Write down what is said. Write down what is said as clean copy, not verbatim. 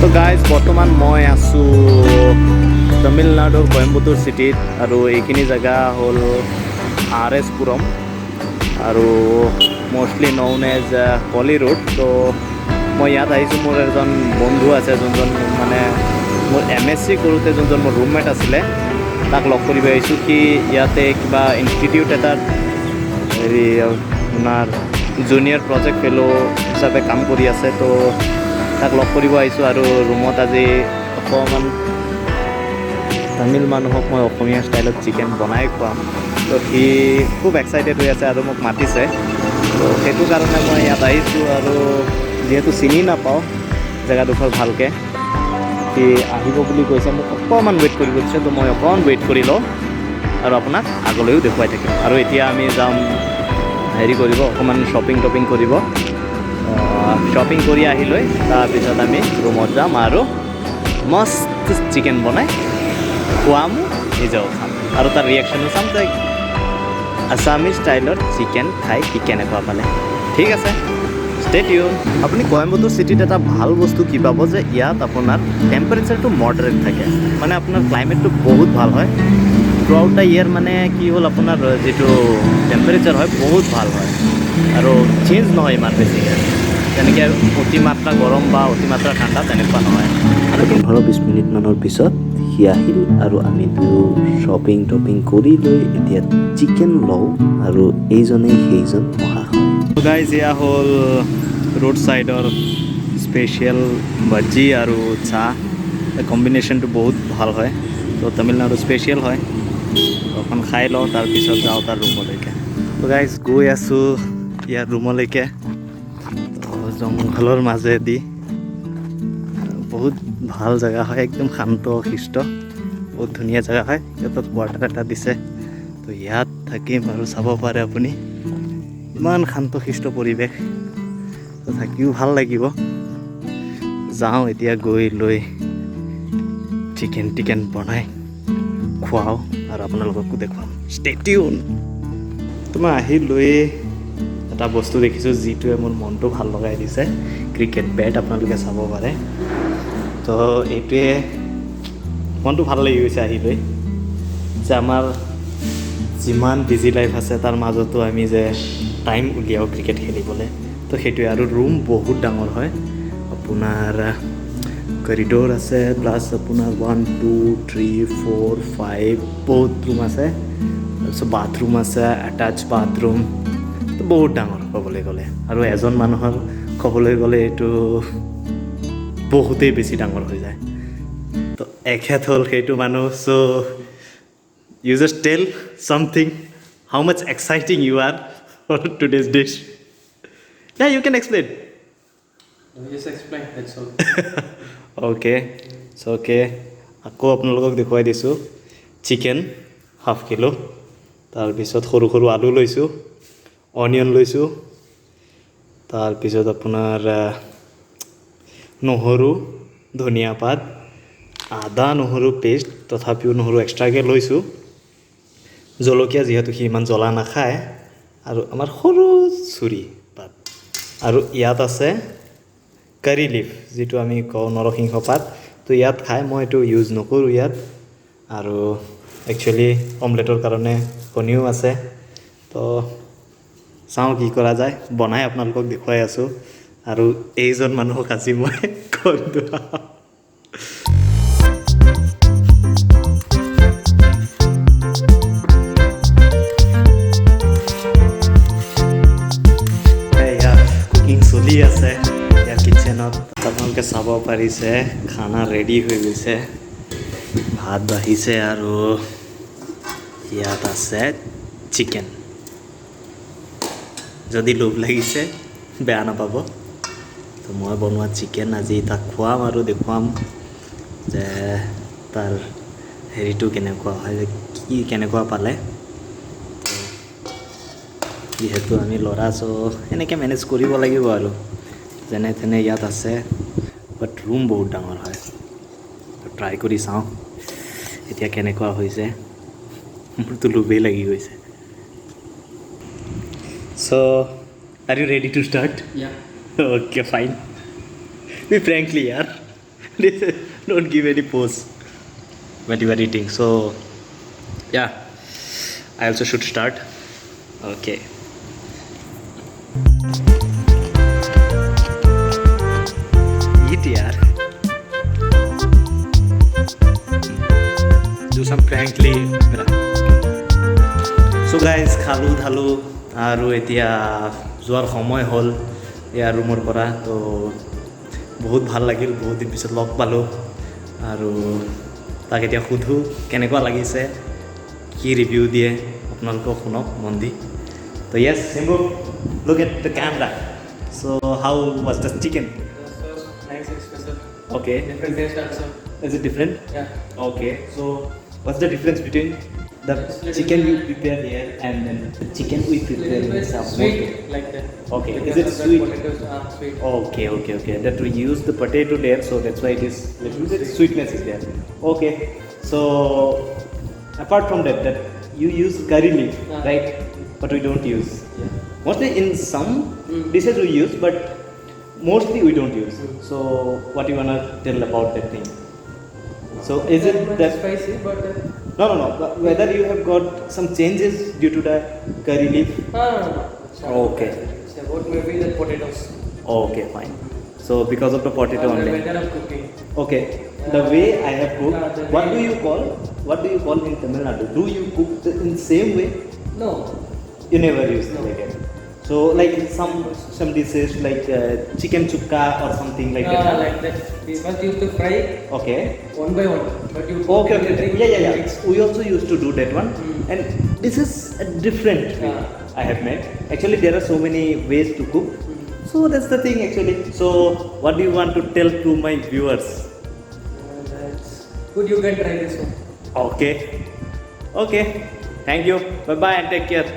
তো গাইজ বৰ্তমান মই আছোঁ তামিলনাডুৰ coimbatore চিটিত আৰু এইখিনি জেগা হ'ল RS পুৰম আৰু মষ্টলি নউন এজ কলি ৰোড। তো মই ইয়াত আহিছোঁ, মোৰ এজন বন্ধু আছে যোনজন মানে মোৰ MSc কৰোঁতে যোনজন মোৰ ৰুমমেট আছিলে তাক লগ কৰিব আহিছোঁ। সি ইয়াতে কিবা ইনষ্টিটিউট এটাত হেৰি আপোনাৰ জুনিয়ৰ প্ৰজেক্ট ফেলো হিচাপে কাম কৰি আছে। তো তাক লগ কৰিব আহিছোঁ আৰু ৰুমত আজি অকণমান তামিল মানুহক মই অসমীয়া ষ্টাইলত চিকেন বনাই খুৱাম। তো সি খুব এক্সাইটেড হৈ আছে আৰু মোক মাতিছে। তো সেইটো কাৰণে মই ইয়াত আহিছোঁ আৰু যিহেতু চিনি নাপাওঁ জেগাডোখৰ ভালকৈ, সি আহিব বুলি কৈছে, মোক অকণমান ৱেইট কৰিব দিছে। তো মই অকণমান ৱেইট কৰি লওঁ আৰু আপোনাক আগলৈও দেখুৱাই থাকিম। আৰু এতিয়া আমি যাম হেৰি কৰিব, অকণমান শ্বপিং কৰিব। শ্বপিং কৰি আহি লৈ তাৰপিছত আমি ৰুমত যাম আৰু মস্ত চিকেন বনাই খুৱাম, নিজেও খাম আৰু তাৰ ৰিয়েকশ্যনো চাম যে আছামিজ ষ্টাইলত চিকেন খাই কি কেনেকুৱা পালে। ঠিক আছে, ষ্টে টিউন। আপুনি coimbatore চিটিত এটা ভাল বস্তু কি পাব যে ইয়াত আপোনাৰ টেম্পাৰেচাৰটো মডাৰেট থাকে, মানে আপোনাৰ ক্লাইমেটটো বহুত ভাল হয় থ্ৰু আউট দ্য ইয়েৰ। মানে কি হ'ল আপোনাৰ যিটো টেম্পাৰেচাৰ হয় বহুত ভাল হয় আৰু চেঞ্জ নহয় ইমান বেছিকৈ, তেনেকৈ অতিমাত্ৰা গৰম বা অতিমাত্ৰা ঠাণ্ডা তেনেকুৱা নহয়। আৰু 15-20 মিনিটমানৰ পিছত সি আহিল আৰু আমি দুয়ো শ্বপিং কৰি লৈ এতিয়া চিকেন লওঁ আৰু এইজনে সেইজন অহা হয়। গাইজ এয়া হ'ল ৰোড ছাইডৰ স্পেচিয়েল ভাজি আৰু চাহ, কম্বিনেশ্যনটো বহুত ভাল হয়। তো তামিলনাডু স্পেচিয়েল হয়। অকণ খাই লওঁ, তাৰপিছত যাওঁ তাৰ ৰুমলৈকে। তো গাইজ গৈ আছোঁ ইয়াৰ ৰুমলৈকে। জংঘলৰ মাজেদি বহুত ভাল জেগা হয়, একদম শান্ত শিষ্ট, বহুত ধুনীয়া জেগা হয়। ইয়াত কোৱাৰ্টাৰ এটা দিছে, তো ইয়াত থাকিম আৰু চাব পাৰে আপুনি ইমান শান্ত শিষ্ট পৰিৱেশ, তো থাকিও ভাল লাগিব। যাওঁ এতিয়া গৈ লৈ চিকেন বনাই খুৱাওঁ আৰু আপোনালোককো দেখুৱাম। Stay tune. তো মই আহি লৈ এটা বস্তু দেখিছোঁ যিটোৱে মোৰ মনটো ভাল লগাই দিছে, ক্ৰিকেট বেট আপোনালোকে চাব পাৰে। তো এইটোৱে মনটো ভাল লাগি গৈছে আহি লৈ, যে আমাৰ যিমান বিজি লাইফ আছে তাৰ মাজতো আমি যে টাইম উলিয়াওঁ ক্ৰিকেট খেলিবলৈ। তো সেইটোৱে। আৰু ৰুম বহুত ডাঙৰ হয়, আপোনাৰ কৰিডৰ আছে, প্লাছ আপোনাৰ 1 2 3 4 5 বহুত ৰুম আছে, তাৰপিছত বাথৰুম আছে, এটাচ বাথৰুম। তো বহুত ডাঙৰ ক'বলৈ গ'লে, আৰু এজন মানুহৰ ক'বলৈ গ'লে এইটো বহুতেই বেছি ডাঙৰ হৈ যায়। তো এখেত হ'ল সেইটো মানুহ। চ' ইউ জাষ্ট টেল something, how much exciting you are for today's dish. Yeah, you can explain. Just explain, that's all. Okay, so okay, আকৌ আপোনালোকক দেখুৱাই দিছোঁ চিকেন ½ কিলো, তাৰপিছত সৰু সৰু আলু লৈছোঁ, অনিয়ন লৈছোঁ, তাৰপিছত আপোনাৰ নহৰু, ধনিয়া পাত, আদা নহৰু পেষ্ট, তথাপিও নহৰু এক্সট্ৰাকৈ লৈছোঁ, জলকীয়া যিহেতু সি ইমান জ্বলা নাখায়, আৰু আমাৰ সৰু চুৰি পাত, আৰু ইয়াত আছে কাৰী লিফ যিটো আমি কওঁ নৰসিংহ পাত। তো ইয়াত খাই মই এইটো ইউজ নকৰোঁ ইয়াত। আৰু একচুৱেলি অমলেটৰ কাৰণে কণীও আছে। তো চাওঁ কি কৰা যায়, বনাই আপোনালোকক দেখুৱাই আছোঁ। আৰু এইজন মানুহক আজি মই কল ধৰাম। কুকিং চলি আছে ইয়াৰ কিটচেনত, আপোনালোকে চাব পাৰিছে খানা ৰেডি হৈ গৈছে, ভাত বাঢ়িছে আৰু ইয়াত আছে চিকেন। যদি লোভ লাগিছে বেয়া নাপাব। তো মই বনোৱা চিকেন আজি তাক খুৱাম আৰু দেখুৱাম যে তাৰ হেৰিটো কেনেকুৱা হয়, যে কি কেনেকুৱা পালে। যিহেতু আমি ল'ৰা, চ' এনেকৈ মেনেজ কৰিব লাগিব আৰু যেনে তেনে ইয়াত আছে। বাট ৰুম বহুত ডাঙৰ হয়, ট্ৰাই কৰি চাওঁ এতিয়া কেনেকুৱা হৈছে। মোৰতো লোভেই লাগি গৈছে। So' are you ready to start? Yeah. Okay, fine. Be frankly, yaar. Don't give any pose when you are eating. So yeah, I also should start. Okay. Eat yaar. Do some frankly. So guys, খালো ধালো আৰু এতিয়া যোৱাৰ সময় হ'ল ইয়াৰ ৰুমৰ পৰা। তো বহুত ভাল লাগিল, বহুত দিন পিছত লগ পালোঁ আৰু তাক এতিয়া সোধোঁ কেনেকুৱা লাগিছে, কি ৰিভিউ দিয়ে, আপোনালোকেও শুনক মন দি। তো yes Simbu, look at the camera. So' how was the chicken? Nice and special. Okay. Different taste also. Is it different? Yeah. Okay. So what's the difference between the chicken you prepare here and then the chicken we prepare Little in bit Assam? sweet like that. Okay. Because Is it of the sweet? potatoes are sweet. Okay. That we use the potato there, so that's why it is little bit sweetness is there. Okay. So apart from that you use curry leaf, right? But we don't use. Yeah. Mostly in some dishes we use, but mostly we don't use. So what you wanna tell about that thing? So is it that spicy, but no. Whether you have got some changes due to the curry leaf? Okay. It's about maybe the potatoes. Okay, fine. So because of the potato The only. method of cooking. Okay. The way I have the cooked. What way- do you call in Tamil Nadu? Do you cook in same way? No. You never use No. like that. So like some dishes like chicken chukka or something like that. Like that. We first used to fry Okay. one by one. But you Okay. everything Yeah. mix. We also used to do that one. And this is a different way I have made. Actually, there are so many ways to cook. So that's the thing actually. So what do you want to tell to my viewers? That's good. You can try this one. Okay. Thank you. Bye bye and take care.